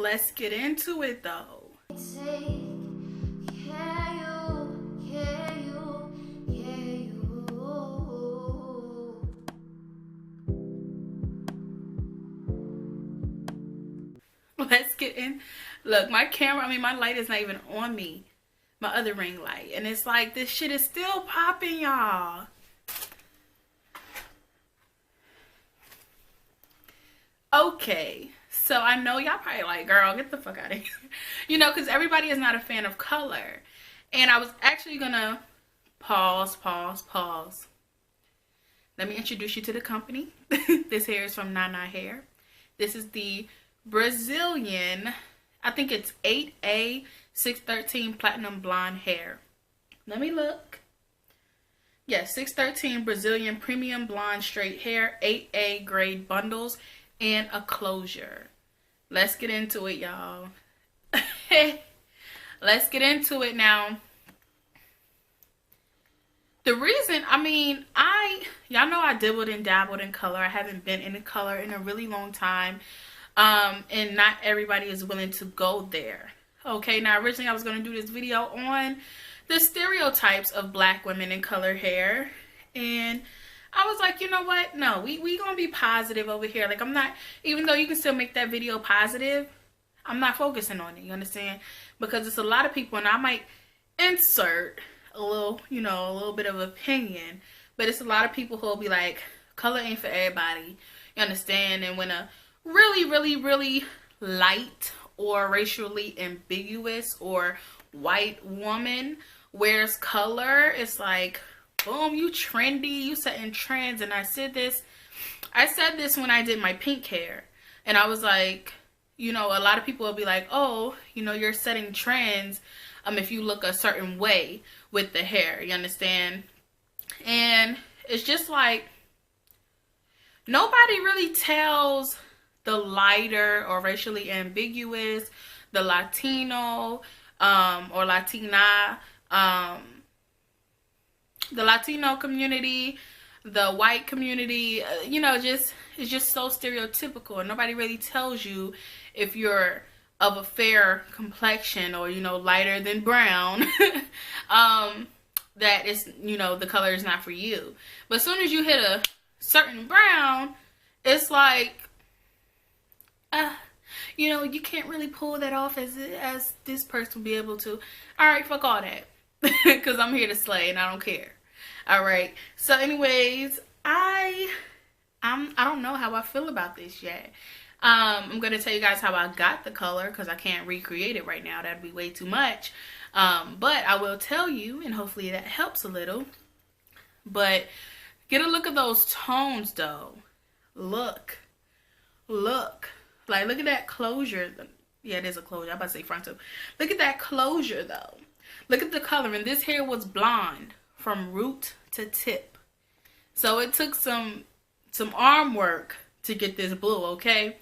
let's get into it though. Let's get in. Look, my camera, my light is not even on me. My other ring light. And it's like, this shit is still popping, y'all. Okay. So I know y'all probably like, girl, get the fuck out of here. You know, because everybody is not a fan of color. And I was actually gonna pause. Let me introduce you to the company. This hair is from Nana Hair. This is the Brazilian, I think it's 8A 613 Platinum Blonde Hair. Let me look. Yes, 613 Brazilian Premium Blonde Straight Hair, 8A grade bundles, and a closure. Let's get into it, y'all. Let's get into it now. The reason, y'all know I dibbled and dabbled in color. I haven't been in color in a really long time. And not everybody is willing to go there. Okay, now originally I was going to do this video on the stereotypes of black women in color hair. And I was like, you know what? No, we going to be positive over here. Like, I'm not, even though you can still make that video positive, I'm not focusing on it. You understand? Because it's a lot of people, and I might insert a little, you know, a little bit of opinion. But it's a lot of people who will be like, color ain't for everybody. You understand? And when a really light or racially ambiguous or white woman wears color, it's like, boom, you trendy, you setting trends. And I said this when I did my pink hair, and I was like, you know, a lot of people will be like, oh, you know, you're setting trends if you look a certain way with the hair, you understand? And it's just like, nobody really tells the lighter or racially ambiguous, the Latino or Latina, the Latino community, the white community, you know, it's just so stereotypical, and nobody really tells you if you're of a fair complexion or, you know, lighter than brown, that is, you know, the color is not for you. But as soon as you hit a certain brown, it's like, you know, you can't really pull that off as this person will be able to. All right, fuck all that, because I'm here to slay and I don't care. All right. So, anyways, I don't know how I feel about this yet. I'm gonna tell you guys how I got the color, because I can't recreate it right now. That'd be way too much. But I will tell you, and hopefully that helps a little. But get a look at those tones, though. Look. Like, look at that closure. Yeah, it is a closure. I'm about to say frontal. Look at that closure, though. Look at the color. And this hair was blonde from root to tip. So it took some arm work to get this blue, okay?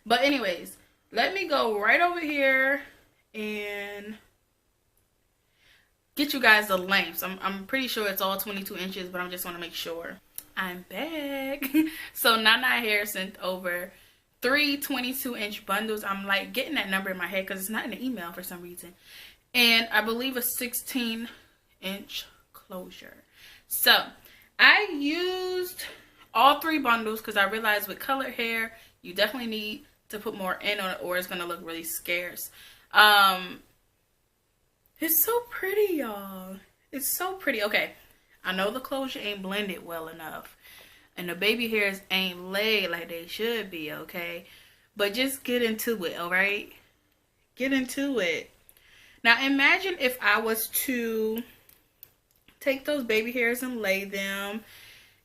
But anyways, let me go right over here and get you guys the lengths. I'm pretty sure it's all 22 inches, but I just want to make sure. I'm back. So Nana Hair sent over 3 22-inch bundles. I'm like getting that number in my head because it's not in the email for some reason. And I believe a 16-inch closure. So I used all 3 bundles because I realized with colored hair, you definitely need to put more in on it or it's going to look really scarce. It's so pretty, y'all. It's so pretty. Okay, I know the closure ain't blended well enough. And the baby hairs ain't laid like they should be, okay? But just get into it, alright? Get into it. Now, imagine if I was to take those baby hairs and lay them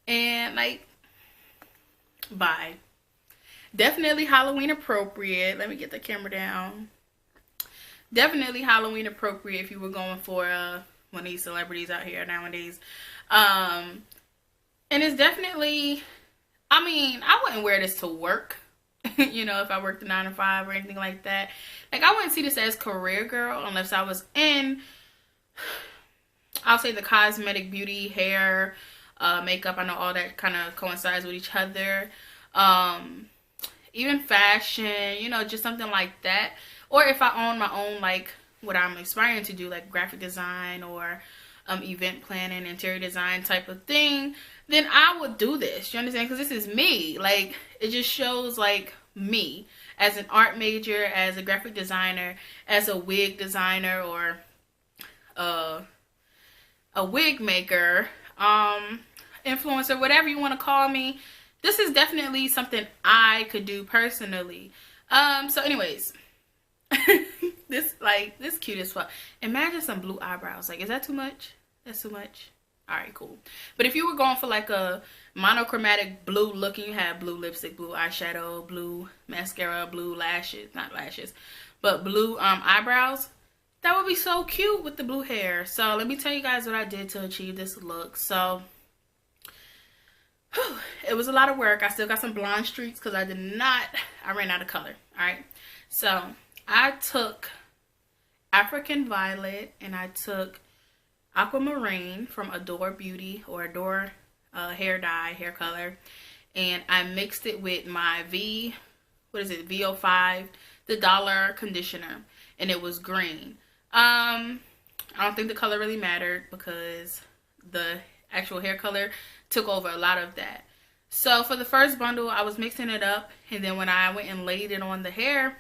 and, like, bye. Definitely Halloween appropriate. Let me get the camera down. Definitely Halloween appropriate if you were going for one of these celebrities out here nowadays. And it's definitely, I wouldn't wear this to work, you know, if I worked a 9 to 5 or anything like that. Like, I wouldn't see this as career girl unless I was in, I'll say the cosmetic, beauty, hair, makeup. I know all that kind of coincides with each other. even fashion, you know, just something like that. Or if I own my own, like what I'm aspiring to do, like graphic design or event planning, interior design type of thing, then I would do this. You understand? Because this is me. Like, it just shows like me as an art major, as a graphic designer, as a wig designer, or a wig maker, influencer, whatever you want to call me. This is definitely something I could do personally. So anyways, this cute as fuck. Imagine some blue eyebrows. Like, is that too much? That's too much. All right, cool. But if you were going for like a monochromatic blue look, and you have blue lipstick, blue eyeshadow, blue mascara, blue lashes, not lashes, but blue eyebrows, that would be so cute with the blue hair. So let me tell you guys what I did to achieve this look. So it was a lot of work. I still got some blonde streaks because I ran out of color. All right. So I took African Violet and I took Aquamarine from Adore Beauty, or Adore hair dye, hair color. And I mixed it with my VO5, the dollar conditioner. And it was green. I don't think the color really mattered because the actual hair color took over a lot of that. So for the first bundle, I was mixing it up, and then when I went and laid it on the hair,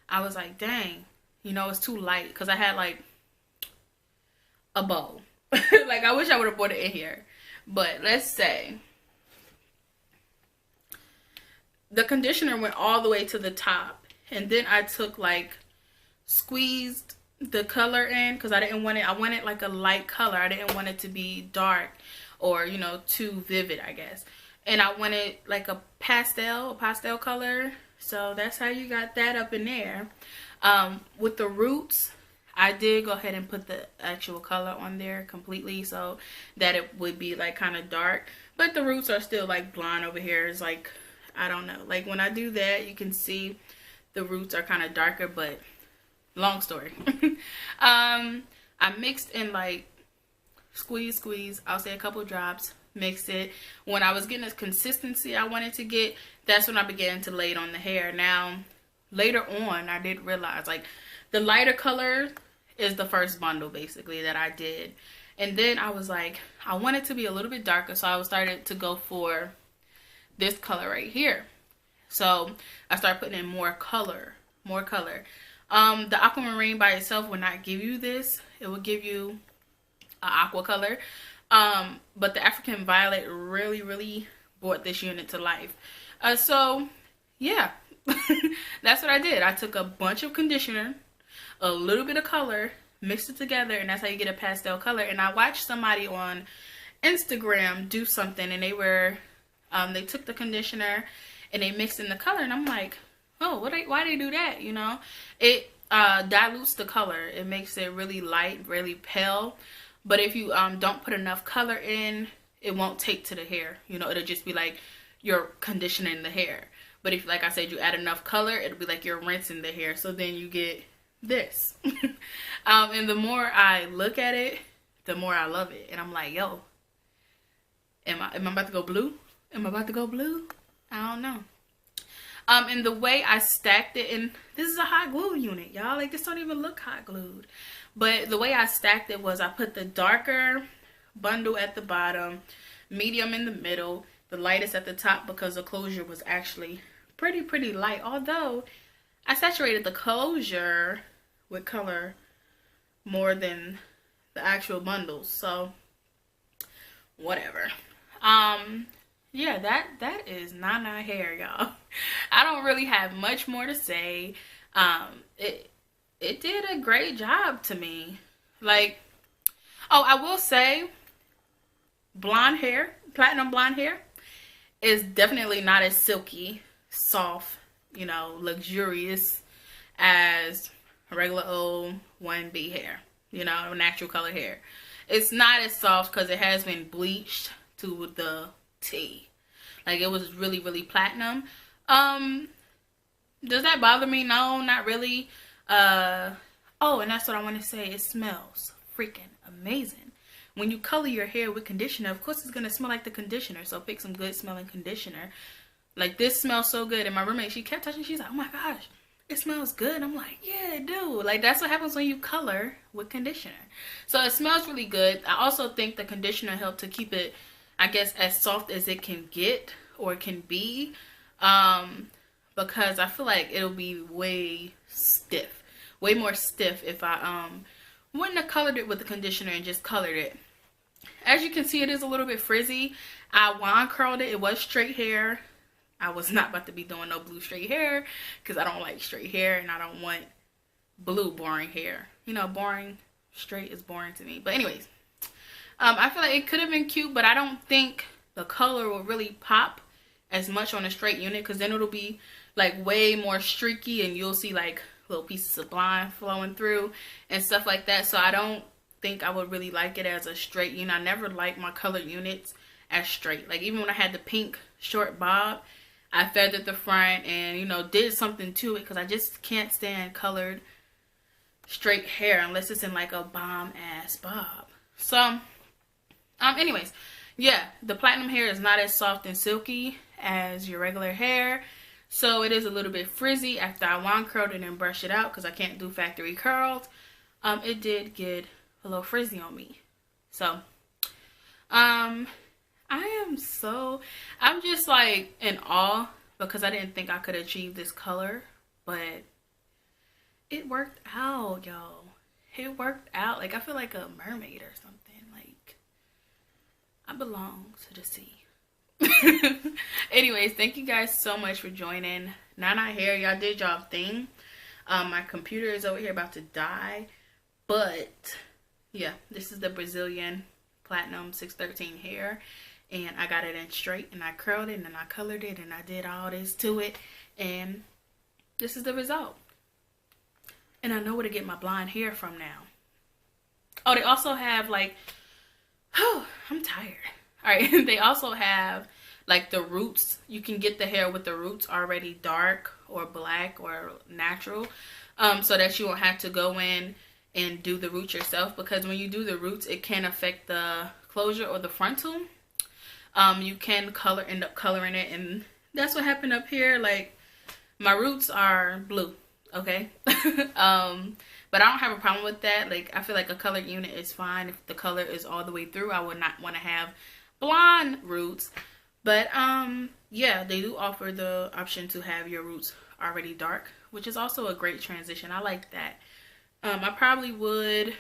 I was like, dang, you know, it's too light, because I had like a bow. Like, I wish I would have brought it in here. But let's say the conditioner went all the way to the top, and then I took like squeezed the color in, because I wanted like a light color. I didn't want it to be dark or, you know, too vivid, I guess. And I wanted like a pastel color. So that's how you got that up in there. With the roots, I did go ahead and put the actual color on there completely so that it would be like kind of dark. But the roots are still like blonde over here. It's like, I don't know. Like, when I do that, you can see the roots are kind of darker, but long story. I mixed in like squeeze, I'll say a couple drops, mixed it. When I was getting the consistency I wanted to get, that's when I began to lay it on the hair. Now, later on, I did realize like the lighter color is the first bundle basically that I did. And then I was like, I want it to be a little bit darker, so I started to go for this color right here. So I started putting in more color. The aquamarine by itself would not give you this. It would give you an aqua color. But the African Violet really brought this unit to life. So yeah, that's what I did. I took a bunch of conditioner, a little bit of color, mixed it together, and that's how you get a pastel color. And I watched somebody on Instagram do something, and they took the conditioner and they mixed in the color, and I'm like, oh, why they do that? You know, it dilutes the color. It makes it really light, really pale. But if you don't put enough color in, it won't take to the hair. You know, it'll just be like you're conditioning the hair. But if, like I said, you add enough color, it'll be like you're rinsing the hair. So then you get this. And the more I look at it, the more I love it. And I'm like, yo, am I about to go blue? Am I about to go blue? I don't know. And the way I stacked it, and this is a hot glue unit, y'all. Like, this don't even look hot glued. But the way I stacked it was I put the darker bundle at the bottom, medium in the middle, the lightest at the top, because the closure was actually pretty light. Although I saturated the closure with color more than the actual bundles. So whatever. Yeah, that is Nana hair, y'all. I don't really have much more to say. It did a great job to me. Like, oh, I will say, blonde hair, platinum blonde hair, is definitely not as silky, soft, you know, luxurious as regular old 1B hair, you know, natural color hair. It's not as soft because it has been bleached to the T. Like, it was really platinum. Does that bother me? No, not really. Oh, and that's what I want to say. It smells freaking amazing. When you color your hair with conditioner, of course it's going to smell like the conditioner. So pick some good smelling conditioner. Like, this smells so good. And my roommate, she kept touching. She's like, oh my gosh, it smells good. I'm like, yeah, it do. Like, that's what happens when you color with conditioner. So it smells really good. I also think the conditioner helped to keep it, I guess, as soft as it can get or can be. Because I feel like it'll be way stiff. Way more stiff if I wouldn't have colored it with the conditioner and just colored it. As you can see, it is a little bit frizzy. I wand curled it. It was straight hair. I was not about to be doing no blue straight hair because I don't like straight hair and I don't want blue boring hair. You know, boring, straight is boring to me. But anyways, I feel like it could have been cute, but I don't think the color will really pop as much on a straight unit because then it'll be like way more streaky and you'll see like little pieces of blonde flowing through and stuff like that. So I don't think I would really like it as a straight unit. I never liked my colored units as straight. Like, even when I had the pink short bob, I feathered the front and, you know, did something to it because I just can't stand colored straight hair unless it's in like a bomb ass bob. So anyways, yeah, the platinum hair is not as soft and silky as your regular hair, so it is a little bit frizzy after I wand curled it and brushed it out because I can't do factory curls. It did get a little frizzy on me. So I'm just like in awe because I didn't think I could achieve this color, but it worked out, y'all. It worked out. Like, I feel like a mermaid or something. Like, I belong to the sea. Anyways, thank you guys so much for joining. Nana hair, y'all did y'all thing. My computer is over here about to die, but yeah, this is the Brazilian Platinum 613 hair, and I got it in straight, and I curled it, and I colored it, and I did all this to it, and this is the result. And I know where to get my blonde hair from now. Oh, they also have like, oh, I'm tired. All right, they also have like the roots. You can get the hair with the roots already dark or black or natural, so that you won't have to go in and do the roots yourself, because when you do the roots, it can affect the closure or the frontal. You can end up coloring it, and that's what happened up here. Like, my roots are blue, okay? But I don't have a problem with that. Like, I feel like a colored unit is fine if the color is all the way through. I would not want to have blonde roots. But yeah, they do offer the option to have your roots already dark, which is also a great transition. I like that. I probably would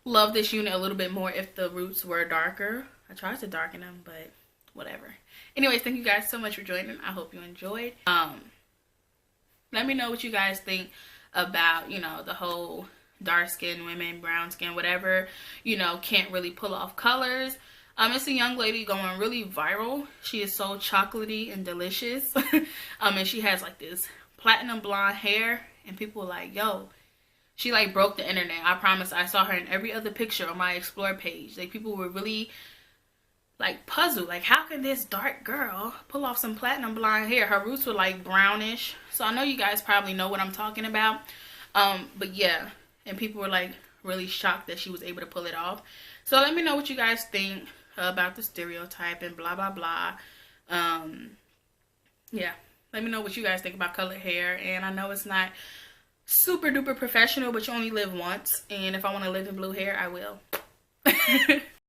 love this unit a little bit more if the roots were darker. I tried to darken them, but whatever. Anyways, thank you guys so much for joining. I hope you enjoyed. Let me know what you guys think about, you know, the whole dark skin women, brown skin, whatever, you know, can't really pull off colors. It's a young lady going really viral. She is so chocolatey and delicious. And she has like this platinum blonde hair, and people were like, yo, she like broke the internet. I promise. I saw her in every other picture on my explore page. Like, people were really like puzzled, like, how can this dark girl pull off some platinum blonde hair? Her roots were like brownish, so I know you guys probably know what I'm talking about. But yeah, and people were like really shocked that she was able to pull it off. So let me know what you guys think about the stereotype and blah blah blah. Yeah, let me know what you guys think about colored hair. And I know it's not super duper professional, but you only live once, and if I want to live in blue hair, I will.